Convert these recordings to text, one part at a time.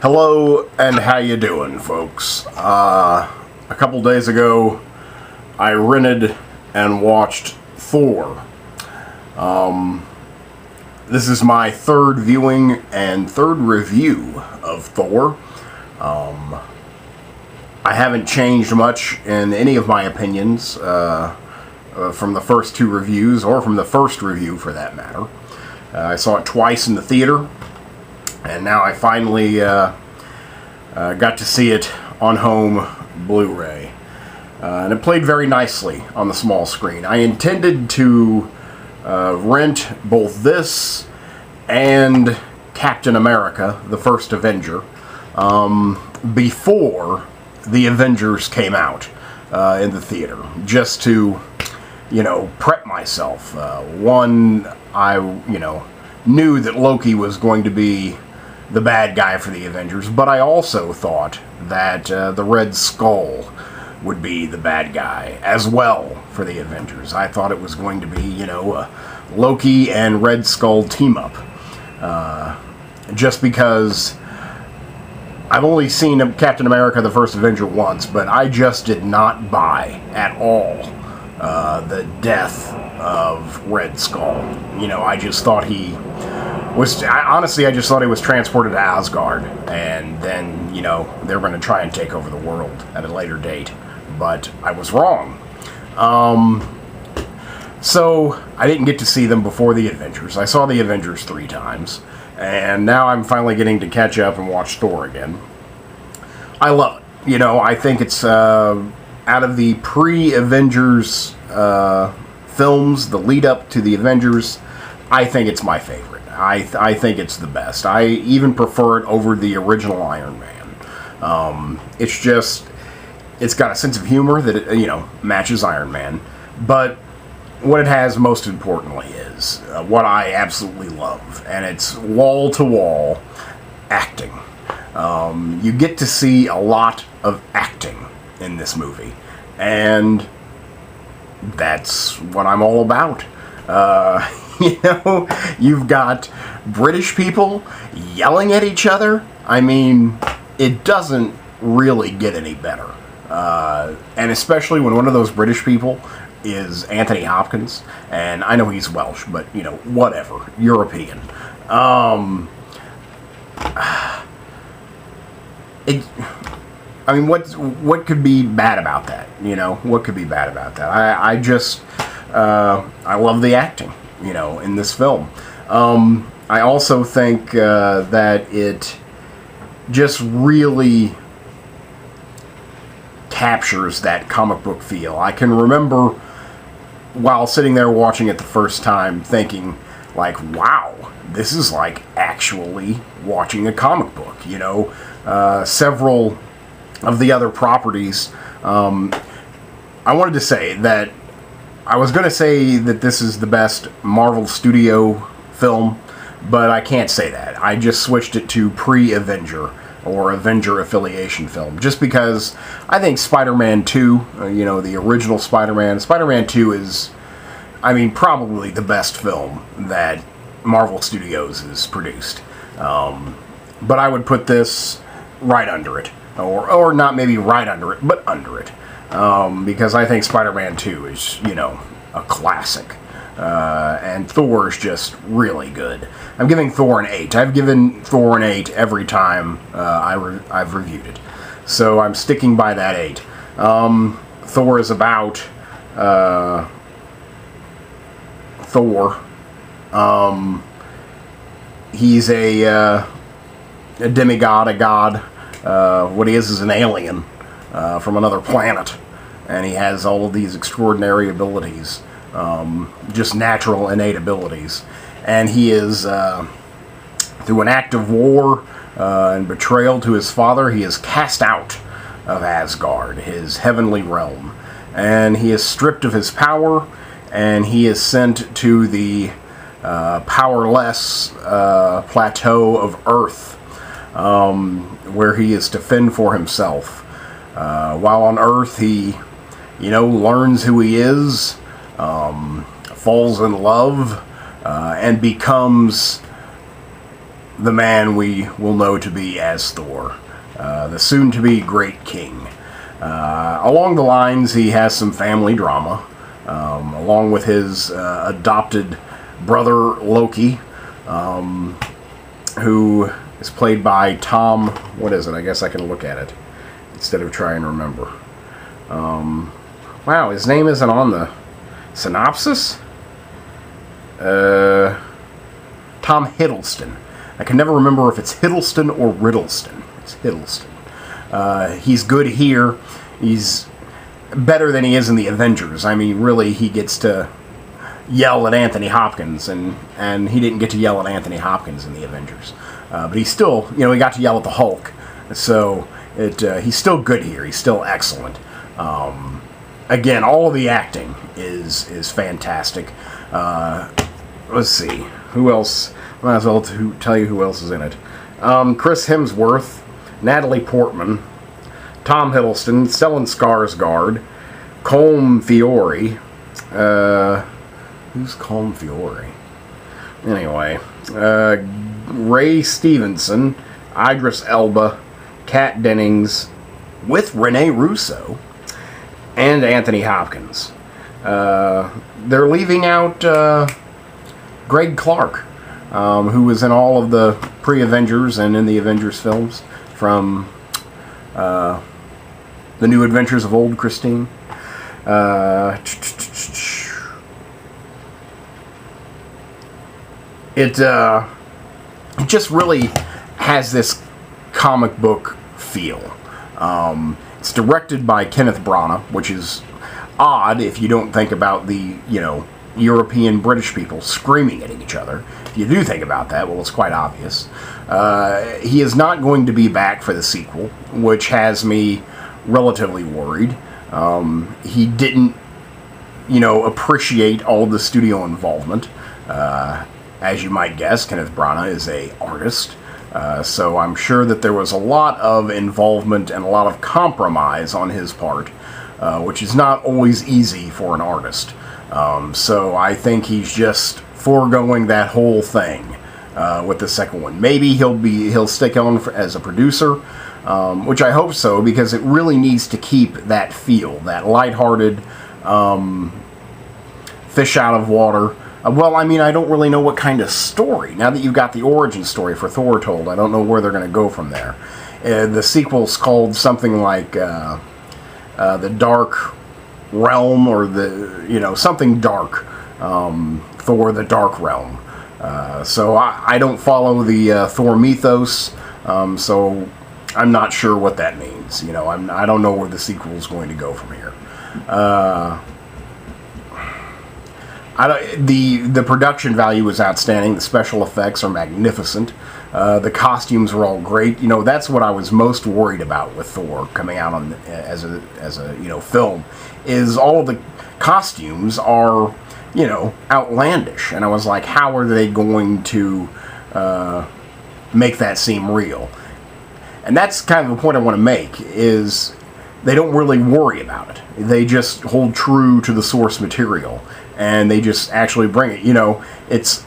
Hello, and how you doing, folks? A couple days ago, I rented and watched Thor. This is my third viewing and third review of Thor. I haven't changed much in any of my opinions from the first two reviews, or from the first review for that matter. I saw it twice in the theater, and now I finally got to see it on home Blu-ray. And it played very nicely on the small screen. I intended to rent both this and Captain America, the First Avenger, before the Avengers came out in the theater, just to, prep myself. One, I, knew that Loki was going to be the bad guy for the Avengers, but I also thought that the Red Skull would be the bad guy as well for the Avengers. I thought it was going to be, a Loki and Red Skull team-up. Just because I've only seen Captain America, the First Avenger once, but I just did not buy at all the death of Red Skull. I just thought he was... Honestly, I just thought he was transported to Asgard, and then, they were going to try and take over the world at a later date. But I was wrong. So, I didn't get to see them before the Avengers. I saw the Avengers 3 times, and now I'm finally getting to catch up and watch Thor again. I love it. I think it's, out of the pre-Avengers films, the lead-up to the Avengers, I think it's my favorite. I think it's the best. I even prefer it over the original Iron Man. It's got a sense of humor that, matches Iron Man. But what it has most importantly is what I absolutely love, and it's wall-to-wall acting. You get to see a lot of acting in this movie, and that's what I'm all about. You've got British people yelling at each other. I mean, it doesn't really get any better. And especially when one of those British people is Anthony Hopkins, and I know he's Welsh, but, whatever, European. What could be bad about that? What could be bad about that? I love the acting, in this film. I also think that it just really captures that comic book feel. I can remember while sitting there watching it the first time thinking, like, wow, this is like actually watching a comic book. Several of the other properties, I wanted to say that I was going to say that this is the best Marvel Studio film, but I can't say that. I just switched it to pre-Avenger or Avenger affiliation film, just because I think Spider-Man 2, the original Spider-Man 2 is, probably the best film that Marvel Studios has produced. But I would put this right under it, or not maybe right under it, but under it. Because I think Spider-Man 2 is, a classic. And Thor is just really good. I'm giving Thor an 8. I've given Thor an 8 every time I've reviewed it. So I'm sticking by that 8. Thor is about Thor. He's a demigod, a god. What he is an alien from another planet, and he has all of these extraordinary abilities, just natural innate abilities, and he is through an act of war and betrayal to his father, he is cast out of Asgard, his heavenly realm, and he is stripped of his power, and he is sent to the powerless plateau of Earth, where he is to fend for himself. While on Earth, he, learns who he is, falls in love, and becomes the man we will know to be as Thor, the soon-to-be great king. Along the lines, he has some family drama, along with his adopted brother Loki, who is played by Tom. What is it? I guess I can look at it instead of try and remember. Wow, his name isn't on the synopsis. Tom Hiddleston. I can never remember if it's Hiddleston or Riddleston. It's Hiddleston. He's good here. He's better than he is in the Avengers. I mean, really, he gets to yell at Anthony Hopkins, and he didn't get to yell at Anthony Hopkins in the Avengers. But he's still, he got to yell at the Hulk. So he's still good here. He's still excellent. Again, all of the acting is fantastic. Let's see. Who else? Might as well tell you who else is in it. Chris Hemsworth, Natalie Portman, Tom Hiddleston, Stellan Skarsgård, Colm Fiore. Who's Colm Fiore? Anyway, Ray Stevenson, Idris Elba, Kat Dennings, with Rene Russo, and Anthony Hopkins. They're leaving out Greg Clark, who was in all of the pre-Avengers and in the Avengers films from The New Adventures of Old Christine. It just really has this comic book feel. It's directed by Kenneth Branagh, which is odd if you don't think about the, European British people screaming at each other. If you do think about that, well, it's quite obvious. He is not going to be back for the sequel, which has me relatively worried. He didn't, appreciate all the studio involvement. As you might guess, Kenneth Branagh is an artist. So I'm sure that there was a lot of involvement and a lot of compromise on his part, which is not always easy for an artist. So I think he's just foregoing that whole thing with the second one. Maybe he'll stick on as a producer, which I hope so, because it really needs to keep that feel, that lighthearted, fish out of water. Well, I mean, I don't really know what kind of story. Now that you've got the origin story for Thor told, I don't know where they're going to go from there. The sequel's called something like The Dark Realm, or something dark. Thor: The Dark Realm. So I don't follow the Thor mythos, so I'm not sure what that means. I don't know where the sequel is going to go from here. The production value is outstanding. The special effects are magnificent. The costumes were all great. That's what I was most worried about with Thor coming out as a film, is all of the costumes are outlandish, and I was like, how are they going to make that seem real? And that's kind of the point I want to make, is they don't really worry about it. They just hold true to the source material, and they just actually bring it. It's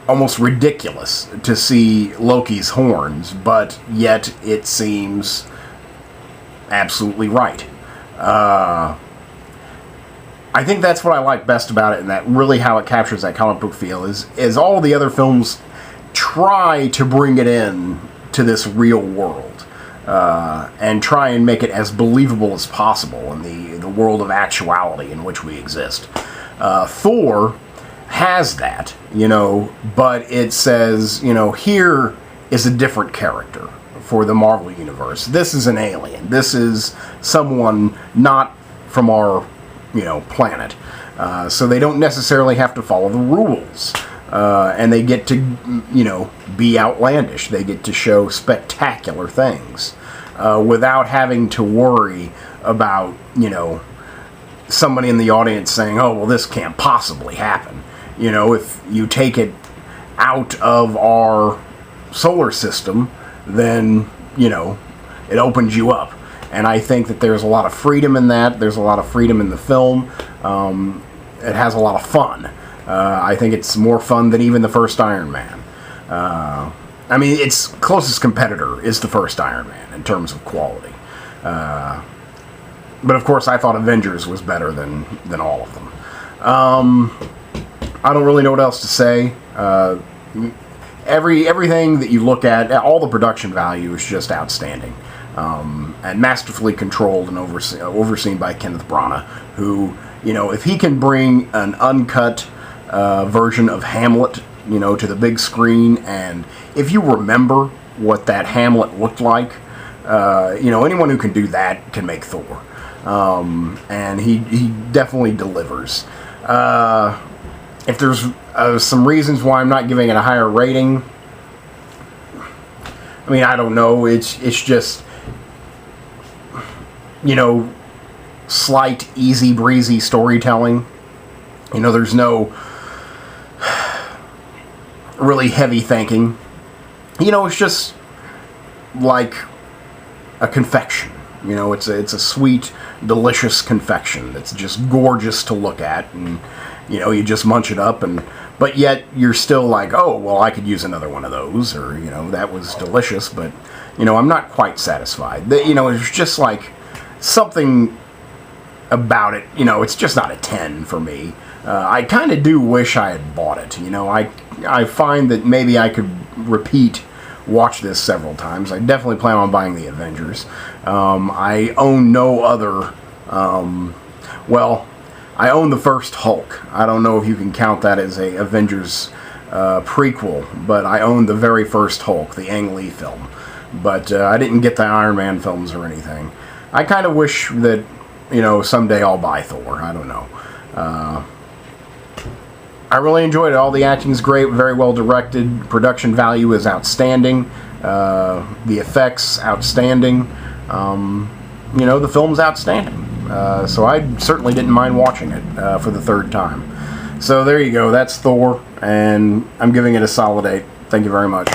almost ridiculous to see Loki's horns, but yet it seems absolutely right. I think that's what I like best about it, and that really how it captures that comic book feel is all the other films try to bring it in to this real world, and try and make it as believable as possible in the world of actuality in which we exist. Thor has that, but it says, here is a different character for the Marvel Universe. This is an alien. This is someone not from our, planet. So they don't necessarily have to follow the rules. And they get to, be outlandish. They get to show spectacular things without having to worry about, somebody in the audience saying, oh, well, this can't possibly happen. If you take it out of our solar system, then, it opens you up. And I think that there's a lot of freedom in that. There's a lot of freedom in the film. It has a lot of fun. I think it's more fun than even the first Iron Man. I mean, its closest competitor is the first Iron Man in terms of quality. But of course, I thought Avengers was better than all of them. I don't really know what else to say. Everything that you look at, all the production value is just outstanding, and masterfully controlled and overseen by Kenneth Branagh, who, if he can bring an uncut version of Hamlet, to the big screen, and if you remember what that Hamlet looked like, anyone who can do that can make Thor. And he definitely delivers. If there's some reasons why I'm not giving it a higher rating, I mean, I don't know. It's just, slight, easy breezy storytelling. There's no really heavy thinking. It's just like a confection. It's a sweet, delicious confection that's just gorgeous to look at, and you just munch it up, but yet you're still like, oh, well, I could use another one of those, or that was delicious, but I'm not quite satisfied. It's just like something about it. It's just not a 10 for me. I kind of do wish I had bought it. I find that maybe I could watch this several times. I definitely plan on buying the Avengers. I own no other. I own the first Hulk. I don't know if you can count that as a Avengers prequel, but I own the very first Hulk, the Ang Lee film. But I didn't get the Iron Man films or anything. I kind of wish that, someday I'll buy Thor. I don't know. I really enjoyed it. All the acting's great, very well directed. Production value is outstanding. The effects, outstanding. The film's outstanding. So I certainly didn't mind watching it for the third time. So there you go. That's Thor, and I'm giving it a solid 8. Thank you very much.